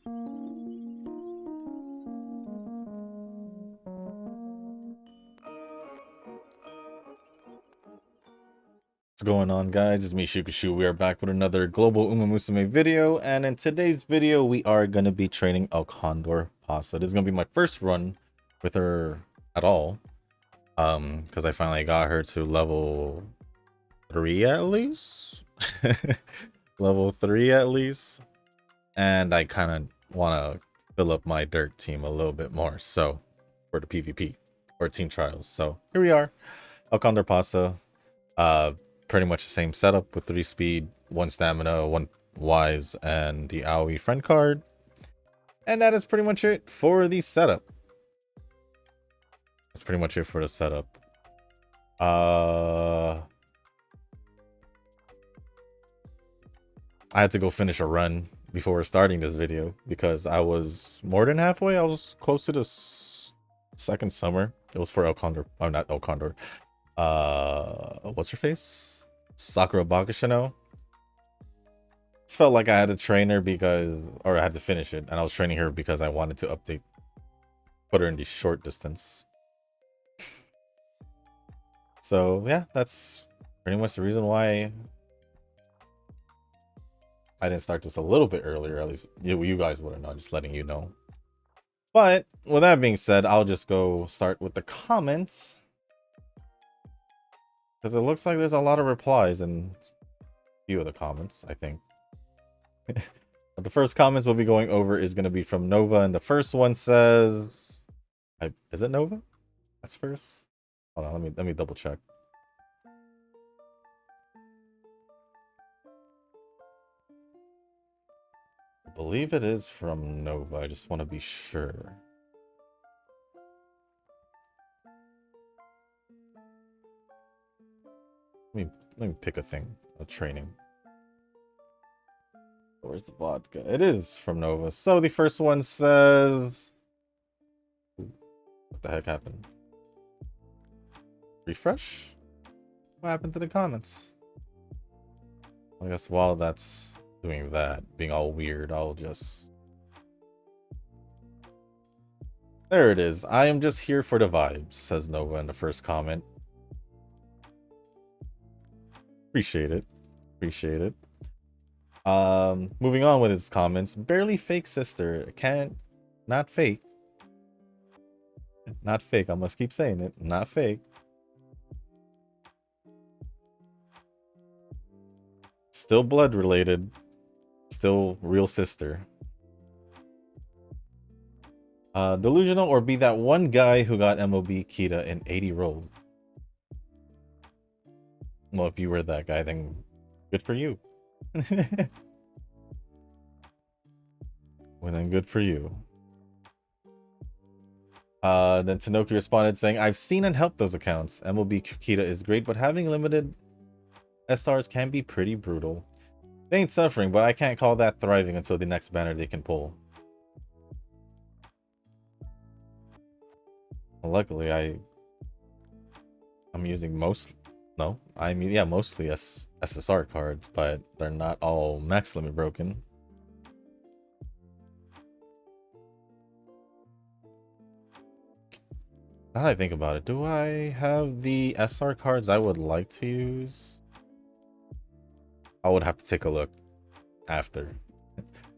What's going on, guys? It's me, Shukashu. We are back with another global UmaMusume video, and in today's video we are going to be training Condor Pasa. This is going to be my first run with her at all, because I finally got her to level 3 at least. Level 3 at least, and I kind of want to fill up my dirt team a little bit more, so for the PvP or team trials. So here we are, Condor Pasa. Pretty much the same setup with 3 speed, 1 stamina, 1 wise, and the AoE friend card. And that is pretty much it for the setup. That's pretty much it for the setup. I had to go finish a run before starting this video because I was more than halfway. I was close to the second summer. It was for Condor. Oh, not Condor. What's her face? Sakura Bakushino. Just felt like I had to train her because, or I had to finish it, and I was training her because I wanted to update, put her in the short distance. So yeah, that's pretty much the reason why I didn't start this a little bit earlier. At least you guys wouldn't know, just letting you know. But with that being said, I'll just go start with the comments, because it looks like there's a lot of replies in a few of the comments, I think. But the first comments we'll be going over is going to be from Nova, and the first one says, is it Nova? That's first. Hold on, let me double check. I believe it is from Nova. I just want to be sure. Let me pick a thing. A training. Where's the vodka? It is from Nova. So the first one says, what the heck happened? Refresh? What happened to the comments? I guess while that's doing that, being all weird, I'll just... There it is. I am just here for the vibes, says Nova in the first comment. Appreciate it. Appreciate it. Moving on with his comments. Barely fake sister. Not fake. Not fake. I must keep saying it. Not fake. Still blood related. Still real sister. Delusional or be that one guy who got MOB Kita in 80 rolls. Well, if you were that guy, then good for you. Well, then good for you. Then Tanoki responded saying, I've seen and helped those accounts. MOB Kita is great, but having limited SRs can be pretty brutal. They ain't suffering, but I can't call that thriving until the next banner they can pull. Well, luckily, I'm using mostly SSR cards, but they're not all max limit broken. Now that I think about it, do I have the SR cards I would like to use? I would have to take a look after.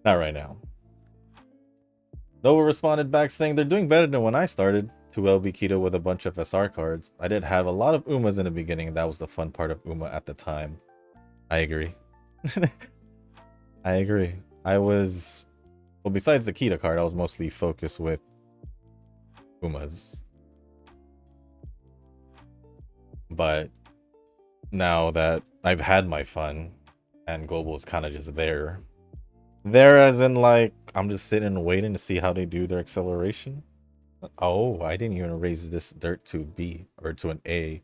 Not right now. Nova responded back saying they're doing better than when I started. 2LB Keto with a bunch of SR cards. I did have a lot of Umas in the beginning, and that was the fun part of Uma at the time. I agree. I agree. Well, besides the Kita card, I was mostly focused with Umas. But now that I've had my fun, and Global is kind of just there as in, like, I'm just sitting and waiting to see how they do their acceleration. Oh, I didn't even raise this dirt to B or to an A,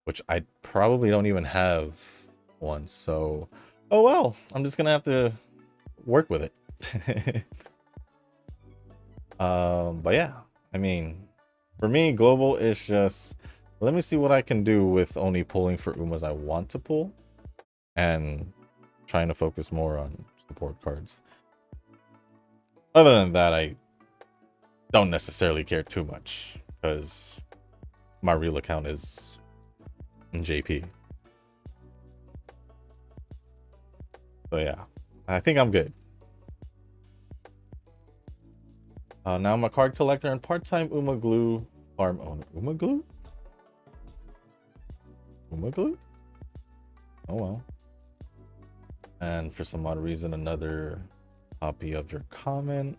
which I probably don't even have one. So, oh well, I'm just gonna have to work with it. But yeah, I mean, for me, Global is just, let me see what I can do with only pulling for Umas I want to pull, and trying to focus more on support cards. Other than that, I don't necessarily care too much because my real account is in JP. So yeah, I think I'm good. Now I'm a card collector and part-time UmaGlue farm owner. UmaGlue? UmaGlue? Oh well. And for some odd reason, another copy of your comment.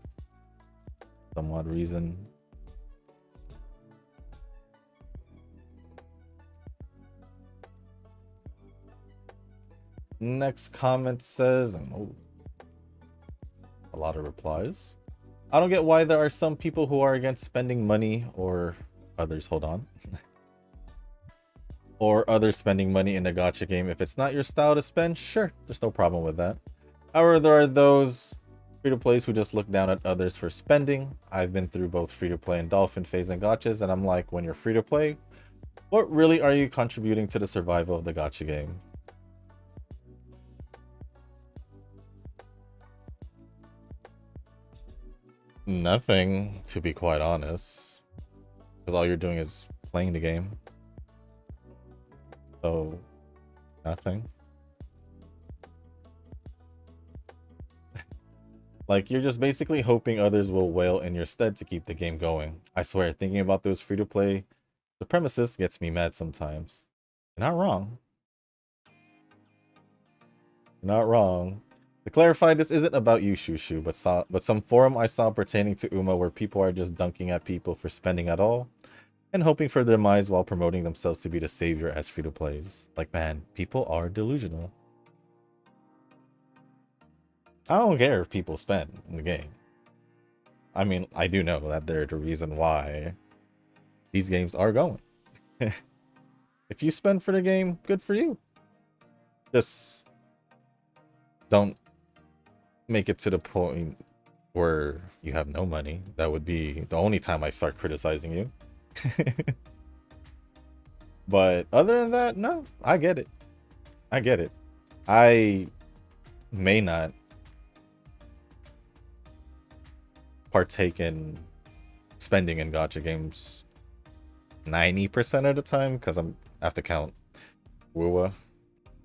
Some odd reason. Next comment says, oh, a lot of replies. I don't get why there are some people who are against spending money or others. Hold on. Or others spending money in a gacha game. If it's not your style to spend, sure, there's no problem with that. However, there are those free-to-plays who just look down at others for spending. I've been through both free-to-play and dolphin phase and gachas, and I'm like, when you're free-to-play, what really are you contributing to the survival of the gacha game? Nothing, to be quite honest. Because all you're doing is playing the game. So, nothing. Like, you're just basically hoping others will wail in your stead to keep the game going. I swear, thinking about those free-to-play supremacists gets me mad sometimes. You're not wrong. You're not wrong. To clarify, this isn't about you, Shushu, but some forum I saw pertaining to Uma where people are just dunking at people for spending at all and hoping for their demise while promoting themselves to be the savior as free-to-plays. Like, man, people are delusional. I don't care if people spend in the game. I mean, I do know that they're the reason why these games are going. If you spend for the game, good for you. Just don't make it to the point where you have no money. That would be the only time I start criticizing you. But other than that, no, I get it. I get it. I may not partake in spending in gacha games 90% of the time because I have to count WUA,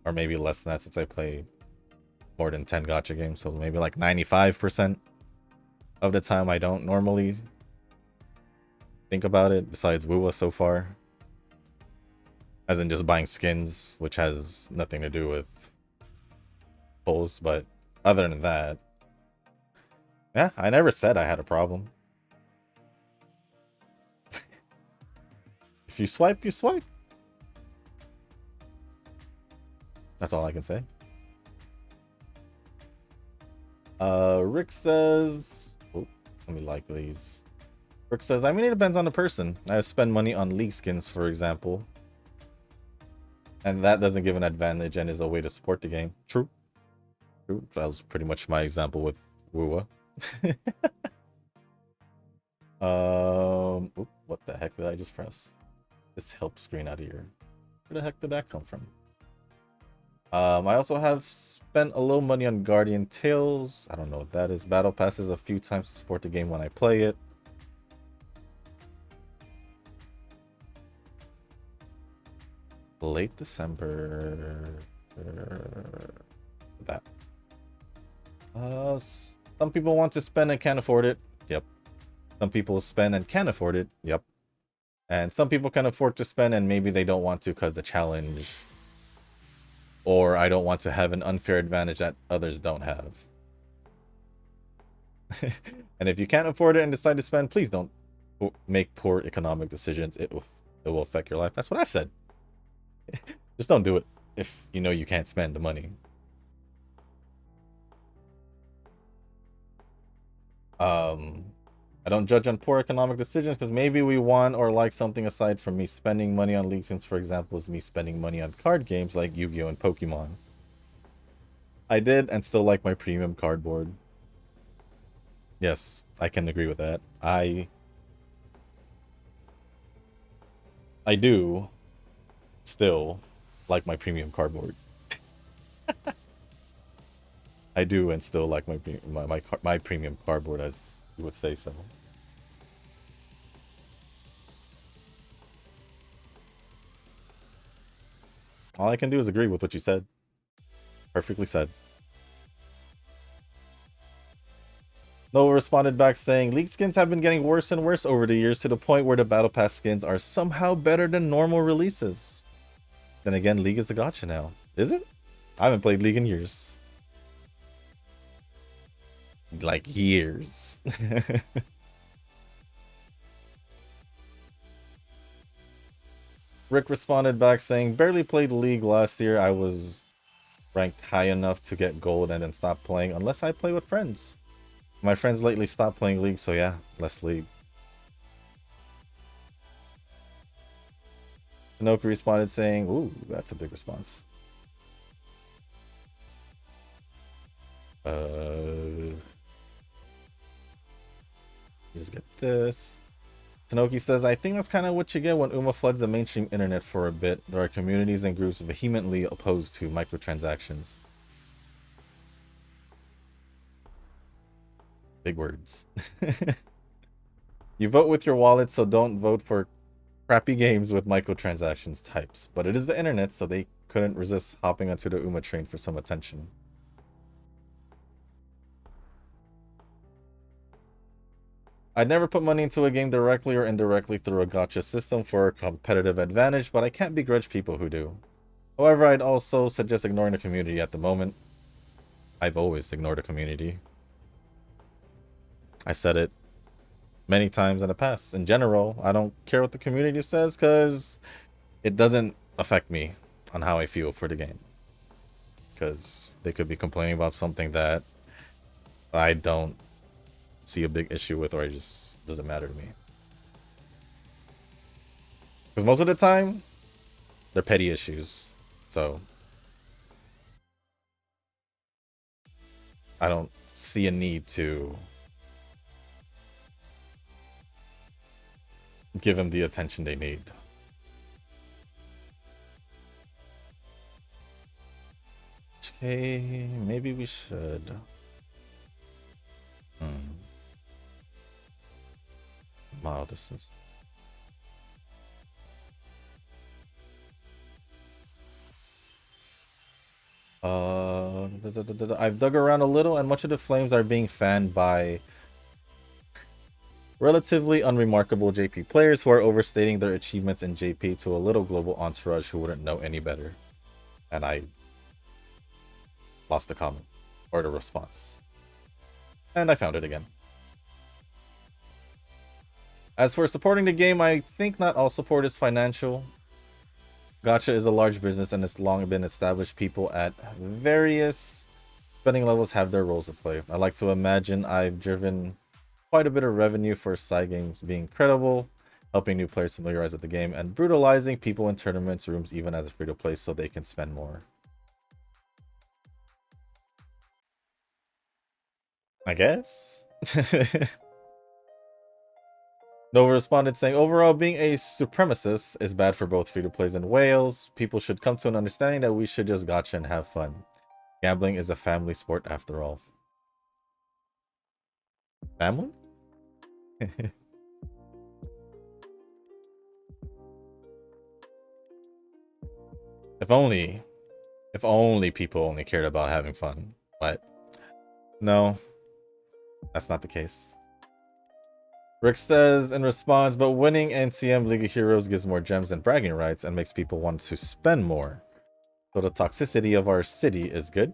or maybe less than that since I play more than 10 gacha games, so maybe like 95% of the time I don't normally think about it besides WUA so far, as in just buying skins, which has nothing to do with pulls. But other than that, yeah, I never said I had a problem. If you swipe, you swipe. That's all I can say. Rick says, oh, let me like these. Rick says, I mean, it depends on the person. I spend money on league skins, for example, and that doesn't give an advantage and is a way to support the game. True. True. That was pretty much my example with WUA. What the heck did I just press? This help screen out of here. Where the heck did that come from? I also have spent a little money on Guardian Tales. I don't know what that is. Battle passes a few times to support the game when I play it. Late December. That. Some people want to spend and can't afford it. Yep. Some people spend and can afford it. Yep. And some people can afford to spend and maybe they don't want to because the challenge, or I don't want to have an unfair advantage that others don't have. And if you can't afford it and decide to spend, please don't make poor economic decisions. It will affect your life. That's what I said. Just don't do it if you know you can't spend the money. I don't judge on poor economic decisions because maybe we want or like something aside from me spending money on league skins, for example, is me spending money on card games like Yu-Gi-Oh! And Pokemon. I did and still like my premium cardboard. Yes, I can agree with that. I do still like my premium cardboard. I do, and still like my premium cardboard, as you would say so. All I can do is agree with what you said. Perfectly said. Noah responded back saying, League skins have been getting worse and worse over the years to the point where the Battle Pass skins are somehow better than normal releases. Then again, League is a gacha now. Is it? I haven't played League in years. Like years. Rick responded back saying, barely played League last year. I was ranked high enough to get gold and then stop playing unless I play with friends. My friends lately stopped playing League, so yeah, less League. Inoki responded saying, ooh, that's a big response. Just get this. Tanoki says, I think that's kind of what you get when Uma floods the mainstream internet for a bit. There are communities and groups vehemently opposed to microtransactions. Big words. You vote with your wallet, so don't vote for crappy games with microtransactions types. But it is the internet, so they couldn't resist hopping onto the Uma train for some attention. I'd never put money into a game directly or indirectly through a gacha system for a competitive advantage, but I can't begrudge people who do. However, I'd also suggest ignoring the community at the moment. I've always ignored the community. I said it many times in the past. In general, I don't care what the community says because it doesn't affect me on how I feel for the game. Because they could be complaining about something that I don't see a big issue with, or it just doesn't matter to me. Because most of the time, they're petty issues. So I don't see a need to give them the attention they need. Okay, maybe we should. Mile distance. I've dug around a little, and much of the flames are being fanned by relatively unremarkable JP players who are overstating their achievements in JP to a little global entourage who wouldn't know any better. And I lost the comment or the response. And I found it again. As for supporting the game, I think not all support is financial. Gacha is a large business and it's long been established. People at various spending levels have their roles to play. I like to imagine I've driven quite a bit of revenue for side games being credible, helping new players familiarize with the game, and brutalizing people in tournaments rooms even as a free-to-play so they can spend more. I guess. Nova responded saying, overall, being a supremacist is bad for both free-to-plays and whales. People should come to an understanding that we should just gacha and have fun. Gambling is a family sport after all. Family? If only people only cared about having fun. But no, that's not the case. Rick says in response, but winning NCM League of Heroes gives more gems and bragging rights and makes people want to spend more. So the toxicity of our city is good.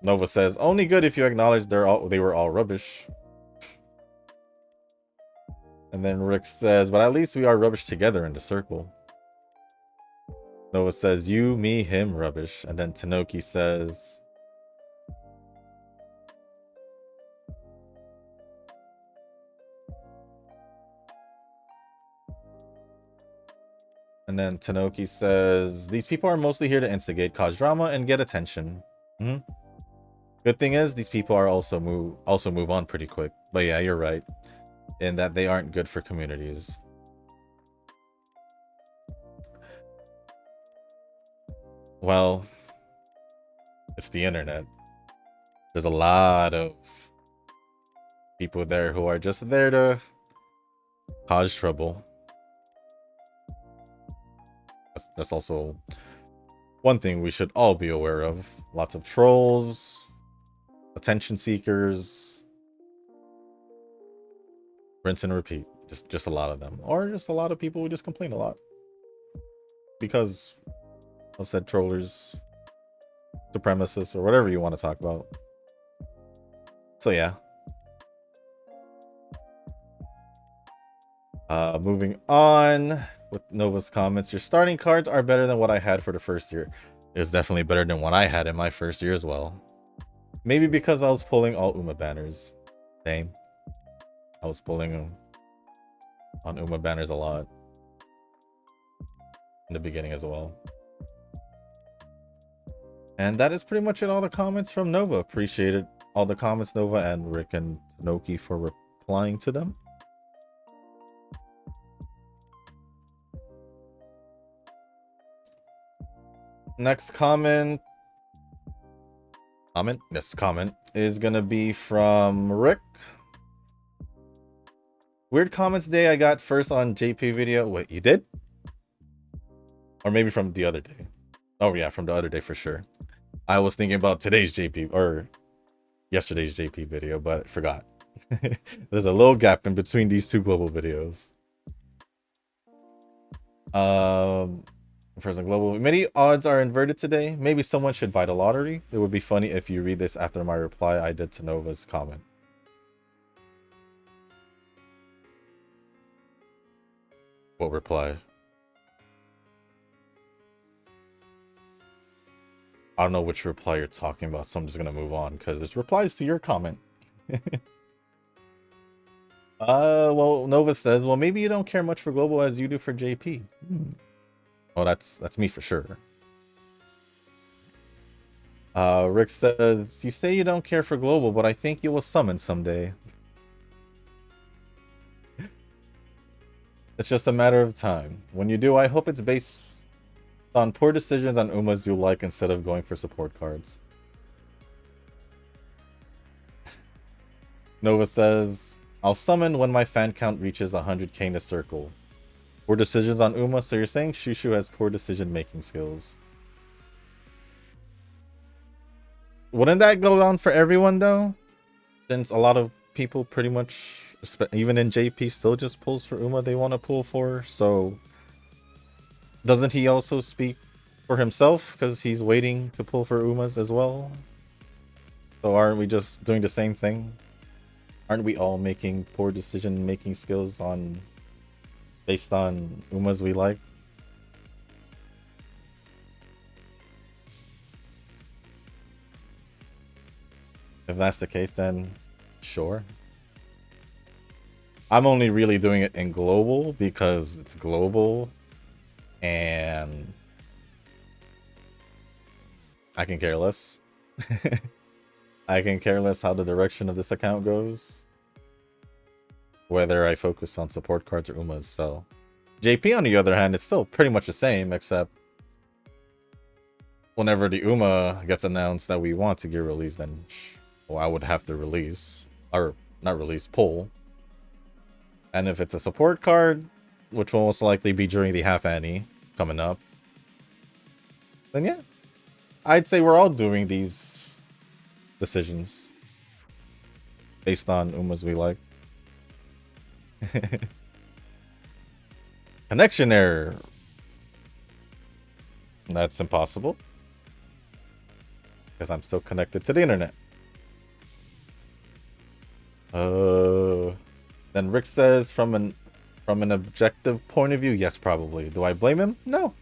Nova says, only good if you acknowledge they were all rubbish. And then Rick says, but at least we are rubbish together in the circle. Nova says, you, me, him, rubbish. And then Tanoki says, these people are mostly here to instigate, cause drama, and get attention. Good thing is, these people are also move on pretty quick. But yeah, you're right. In that they aren't good for communities. well, it's the internet. There's a lot of people there who are just there to cause trouble. That's also one thing we should all be aware of. Lots of trolls, attention seekers, rinse and repeat. Just a lot of them. Or just a lot of people who just complain a lot. Because of said trollers, supremacists, or whatever you want to talk about. So yeah. Moving on with Nova's comments. Your starting cards are better than what I had for the first year. It was definitely better than what I had in my first year as well. Maybe because I was pulling all Uma banners. Same. I was pulling on Uma banners a lot in the beginning as well. And that is pretty much it. All the comments from Nova. Appreciated all the comments, Nova and Rick and Noki, for replying to them. Next comment is gonna be from Rick. Weird comments day I got first on JP video. Wait, you did? Or maybe from the other day. Oh yeah, from the other day for sure. I was thinking about today's JP or yesterday's JP video, but forgot. There's a little gap in between these two global videos. First on global, many odds are inverted today. Maybe someone should buy the lottery. It would be funny if you read this after my reply I did to Nova's comment. What reply? I don't know which reply you're talking about, so I'm just gonna move on because this replies to your comment. Well, Nova says, well, maybe you don't care much for global as you do for JP. Well, that's me for sure. Rick says, you say you don't care for global, but I think you will summon someday. It's just a matter of time. When you do, I hope it's based on poor decisions on Umas you like instead of going for support cards. Nova says, I'll summon when my fan count reaches 100k in a circle. Poor decisions on Uma, so you're saying Shushu has poor decision-making skills. Wouldn't that go on for everyone, though? Since a lot of people pretty much, even in JP, still just pulls for Uma they want to pull for, so... Doesn't he also speak for himself, because he's waiting to pull for Umas as well? So aren't we just doing the same thing? Aren't we all making poor decision-making skills on... based on Umas we like? If that's the case, then sure. I'm only really doing it in global because it's global and I can care less. I can care less how the direction of this account goes, whether I focus on support cards or Umas. So JP, on the other hand, is still pretty much the same, except whenever the Uma gets announced that we want to get released, then well, I would have to release, or not release, pull. And if it's a support card, which will most likely be during the half annie coming up, then yeah, I'd say we're all doing these decisions based on Umas we like. Connection error. That's impossible because I'm so connected to the internet. Then Rick says, from an objective point of view, yes, probably. Do I blame him? No.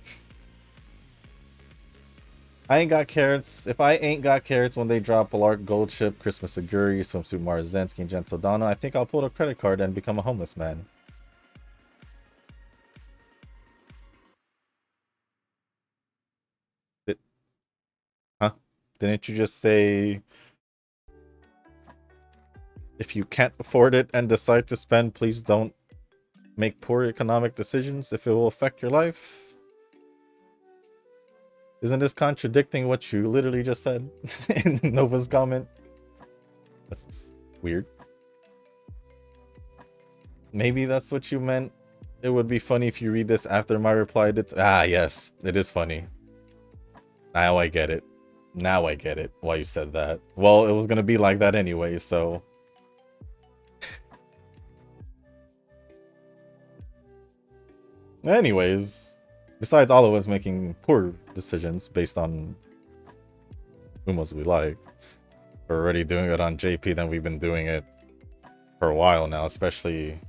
I ain't got carrots. If I ain't got carrots when they drop Balark, Gold Chip, Christmas Aguri, Swimsuit Marzensky, and Gentle Donna, I think I'll pull a credit card and become a homeless man. Huh? Didn't you just say... if you can't afford it and decide to spend, please don't make poor economic decisions if it will affect your life? Isn't this contradicting what you literally just said in Nova's comment? That's weird. Maybe that's what you meant. It would be funny if you read this after my reply. Yes, it is funny. Now I get it. Now I get it why you said that. Well, it was gonna be like that anyway, so. Anyways, besides all of us making poor decisions based on Umas we like, we're already doing it on JP, then we've been doing it for a while now, especially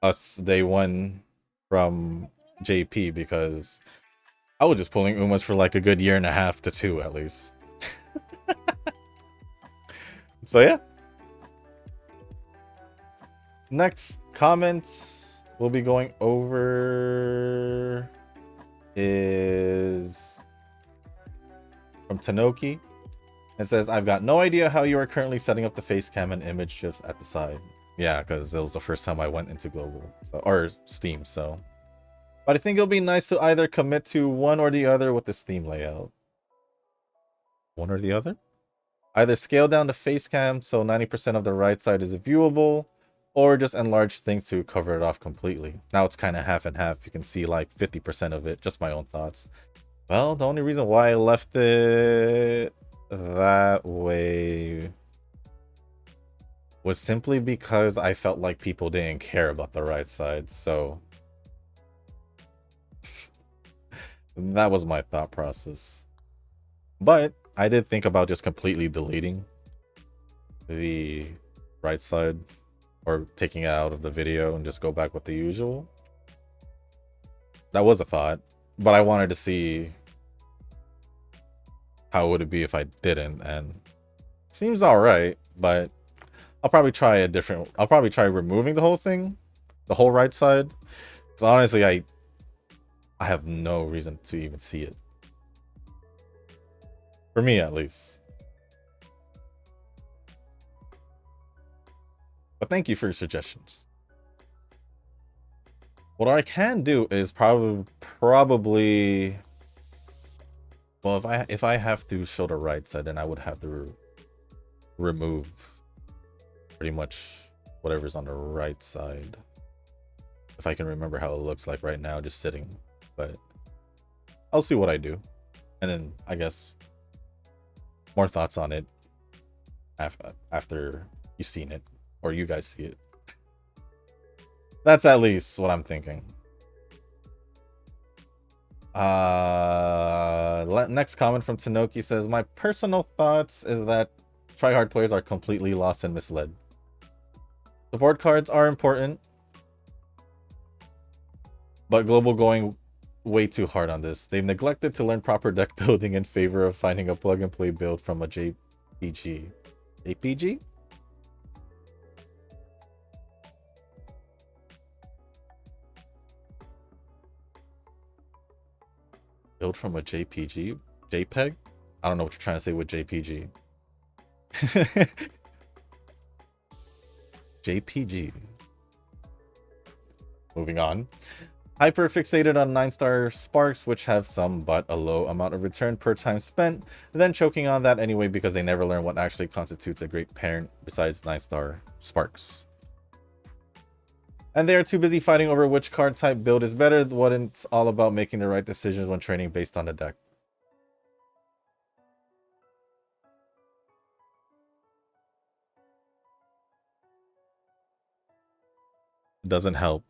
us day one from JP, because I was just pulling Umas for like a good year and a half to 2 at least. So yeah. Next comments we'll be going over is from Tanoki. It says, I've got no idea how you are currently setting up the face cam and image shifts at the side. Yeah, because it was the first time I went into global, or Steam, so. But I think it'll be nice to either commit to one or the other with the Steam layout. One or the other? Either scale down the face cam so 90% of the right side is viewable, or just enlarge things to cover it off completely. Now it's kind of half and half. You can see like 50% of it. Just my own thoughts. Well, the only reason why I left it that way was simply because I felt like people didn't care about the right side, so that was my thought process. But I did think about just completely deleting the right side or taking it out of the video and just go back with the usual. That was a thought, but I wanted to see how would it be if I didn't, and it seems all right, but I'll probably try I'll probably try removing the whole thing, the whole right side, because honestly I have no reason to even see it, for me at least. But thank you for your suggestions. What I can do is probably well, if I have to show the right side, then I would have to remove pretty much whatever's on the right side, if I can remember how it looks like right now just sitting. But I'll see what I do, and then I guess more thoughts on it after you've seen it, or you guys see it. That's at least what I'm thinking. Next comment from Tanoki says, my personal thoughts is that tryhard players are completely lost and misled. Support cards are important, but global going way too hard on this. They've neglected to learn proper deck building in favor of finding a plug and play build from a JPG. JPG? Build from a JPG? JPEG? I don't know what you're trying to say with JPG. JPG. Moving on. Hyper fixated on 9-star sparks, which have some but a low amount of return per time spent, then choking on that anyway because they never learn what actually constitutes a great parent besides 9-star sparks. And they are too busy fighting over which card type build is better, when it's all about making the right decisions when training based on the deck. It doesn't help.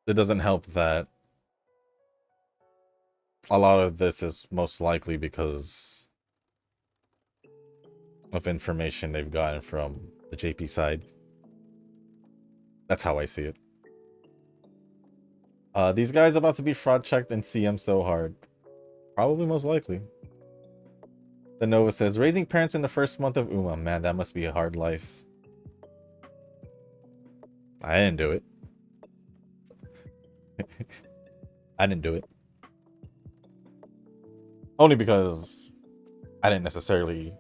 It doesn't help that a lot of this is most likely because of information they've gotten from the JP side. That's how I see it. These guys about to be fraud checked and CM so hard. Probably most likely. The Nova says, raising parents in the first month of Uma. Man, that must be a hard life. I didn't do it. I didn't do it. Only because I didn't necessarily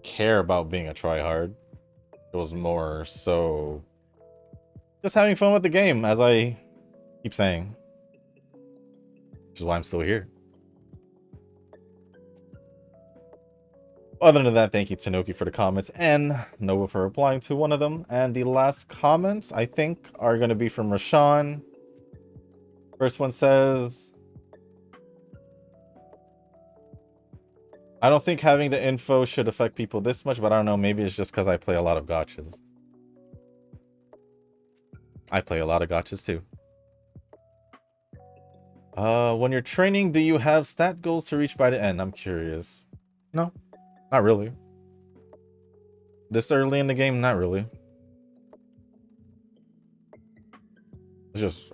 care about being a tryhard. It was more so Just having fun with the game, as I keep saying. Which is why I'm still here. Other than that, thank you Tanoki for the comments and Nova for replying to one of them. And the last comments, I think, are going to be from Rashawn. First one says, I don't think having the info should affect people this much, but I don't know, maybe it's just because I play a lot of gachas. I play a lot of gachas too. When you're training, do you have stat goals to reach by the end? I'm curious. No, not really. This early in the game, not really. It's just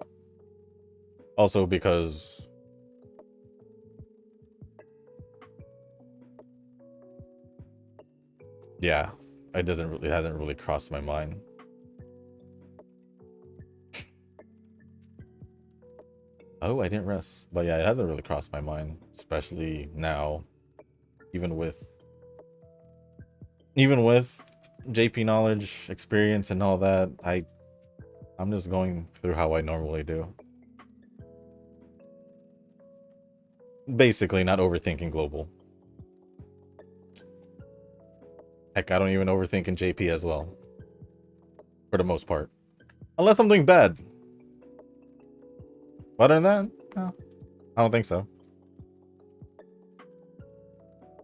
also because yeah, it hasn't really crossed my mind. Oh, I didn't rest. But yeah, it hasn't really crossed my mind, especially now, even with JP knowledge, experience, and all that. I'm just going through how I normally do. Basically, not overthinking global. Heck, I don't even overthink in JP as well. For the most part. Unless I'm doing bad. Other than that, no, I don't think so.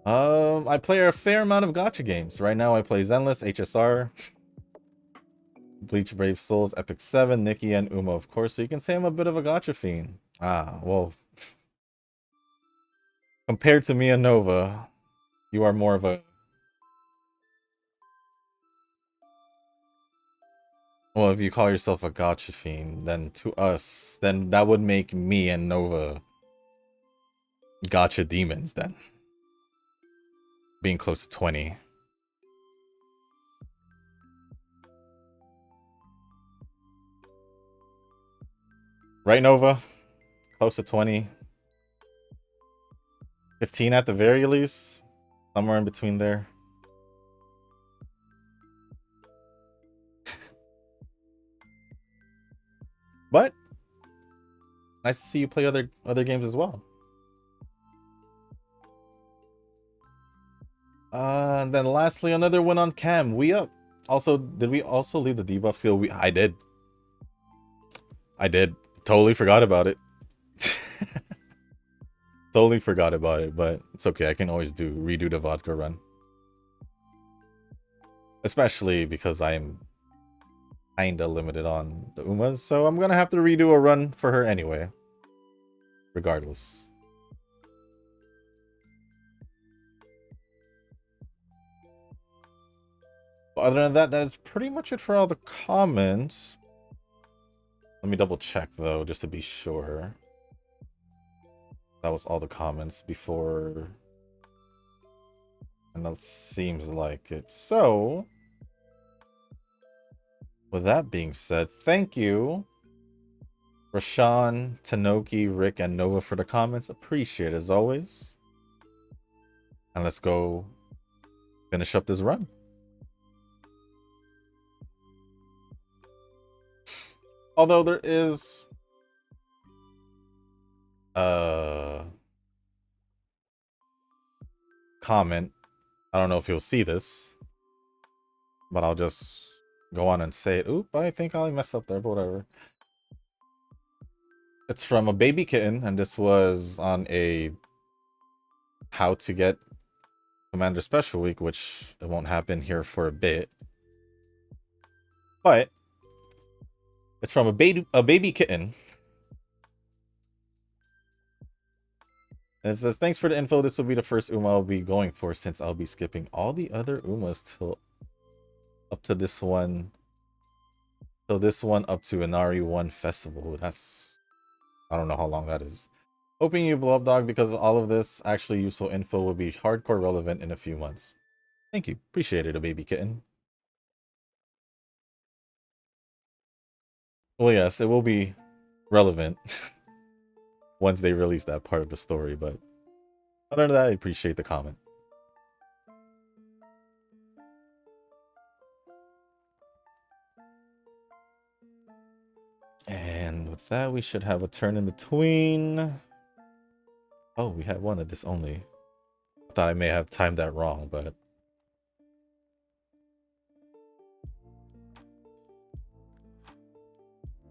I play a fair amount of gacha games. Right now I play Zenless, HSR, Bleach Brave Souls, Epic 7, Nikki, and Uma, of course. So you can say I'm a bit of a gacha fiend. Ah, well. Compared to me and Nova, you are more of a... Well, if you call yourself a gacha fiend, then to us, then that would make me and Nova gacha demons then. Being close to 20. Right, Nova? Close to 20. 15 at the very least. Somewhere in between there. But nice to see you play other games as well. And then lastly, another win on cam. We up. Also, did we also leave the debuff skill? I did. Totally forgot about it. Totally forgot about it, but it's okay. I can always redo the vodka run. Especially because I'm kinda limited on the Umas, so I'm gonna have to redo a run for her anyway. Regardless. But other than that, that is pretty much it for all the comments. Let me double check though, just to be sure. That was all the comments before. And that seems like it. So, with that being said, thank you, Rashawn, Tanoki, Rick, and Nova for the comments. Appreciate it as always. And let's go finish up this run. Although there is comment. I don't know if you'll see this, but I'll just go on and say it. Oop, I think I messed up there, but whatever. It's from a baby kitten, and this was on a how to get Commander Special Week, which it won't happen here for a bit. But it's from a baby kitten. And it says, thanks for the info. This will be the first Uma I'll be going for since I'll be skipping all the other Umas till up to this one. So this one up to Inari 1 Festival. That's, I don't know how long that is. Hoping you blow up, dog, because all of this actually useful info will be hardcore relevant in a few months. Thank you. Appreciate it, a baby kitten. Well, yes, it will be relevant once they release that part of the story, but other than that, I appreciate the comment. And with that, we should have a turn in between. Oh, we had one of this only. I thought I may have timed that wrong, but...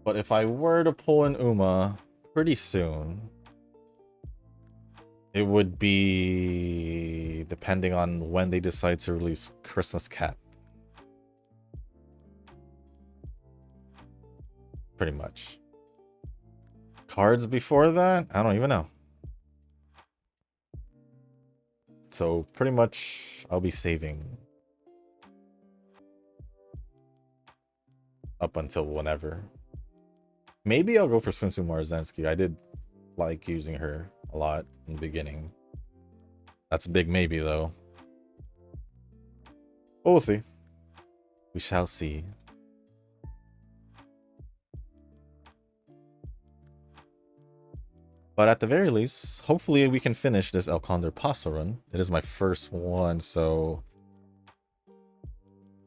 But if I were to pull an Uma pretty soon, it would be depending on when they decide to release Christmas Cap. Pretty much. Cards before that? I don't even know. So pretty much I'll be saving up until whenever. Maybe I'll go for Swimsuit Marzensky. I did like using her a lot in the beginning. That's a big maybe though. But we'll see. We shall see. But at the very least, hopefully we can finish this Condor Pasa run. It is my first one, so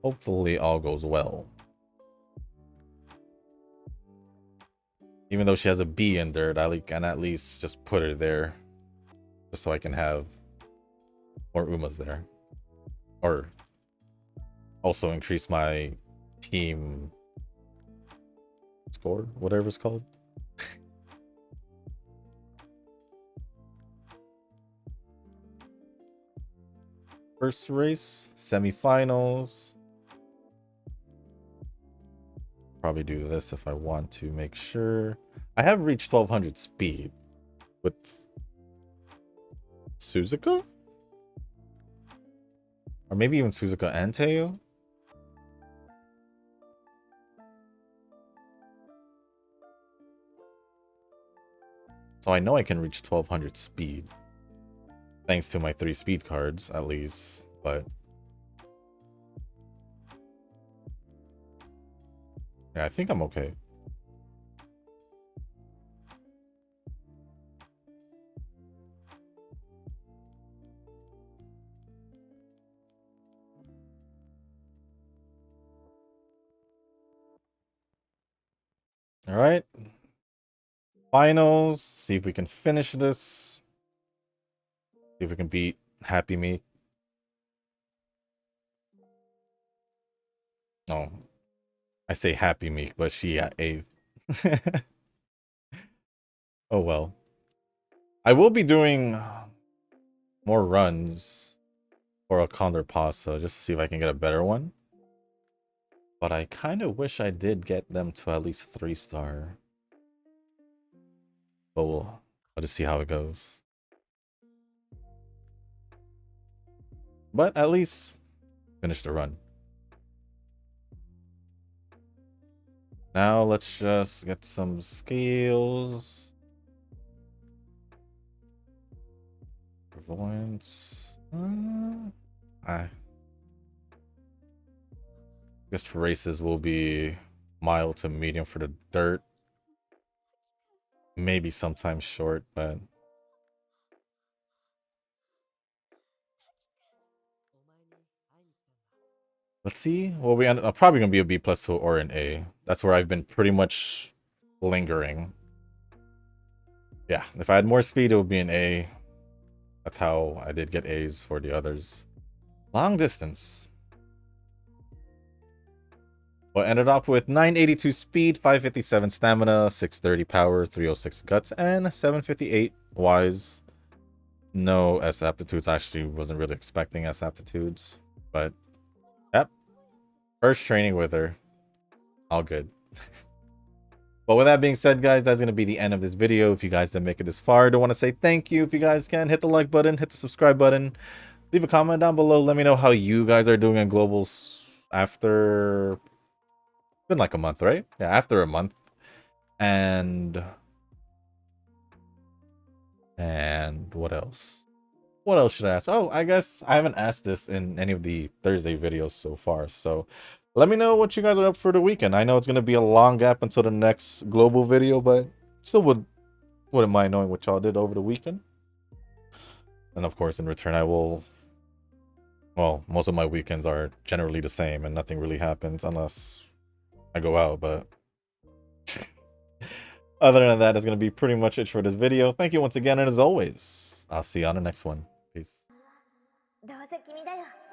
hopefully all goes well. Even though she has a B in dirt, I can at least just put her there. Just so I can have more Umas there. Or also increase my team score, whatever it's called. First race, semifinals. Probably do this if I want to make sure. I have reached 1200 speed with Suzuka? Or maybe even Suzuka and Teo? So I know I can reach 1200 speed. Thanks to my 3 speed cards, at least. But yeah, I think I'm okay. All right. Finals. See if we can finish this. See if we can beat Happy Me. No. I say Happy Meek, but she at 8th. Oh well. I will be doing more runs for a Condor Pasa just to see if I can get a better one. But I kind of wish I did get them to at least 3-star. But we'll just see how it goes. But at least finish the run. Now let's just get some scales. Clairvoyance. I guess races will be mild to medium for the dirt. Maybe sometimes short, but let's see. Well, we end up probably gonna be a B+ to or an A. That's where I've been pretty much lingering. Yeah, if I had more speed, it would be an A. That's how I did get A's for the others. Long distance. Well, ended off with 982 speed, 557 stamina, 630 power, 306 guts, and 758 wise. No S aptitudes. Actually, wasn't really expecting S aptitudes, but yep. First training with her. All good. But with that being said, guys, that's going to be the end of this video. If you guys didn't make it this far, I do want to say thank you. If you guys can, hit the like button, hit the subscribe button. Leave a comment down below. Let me know how you guys are doing in globals after... It's been like a month, right? Yeah, after a month. And what else? What else should I ask? Oh, I guess I haven't asked this in any of the Thursday videos so far. So let me know what you guys are up for the weekend. I know it's going to be a long gap until the next global video, but still wouldn't mind knowing what y'all did over the weekend. And of course, in return, I will... Well, most of my weekends are generally the same and nothing really happens unless I go out, but... Other than that, it's going to be pretty much it for this video. Thank you once again, and as always, I'll see you on the next one. Peace. どうせ君だよ。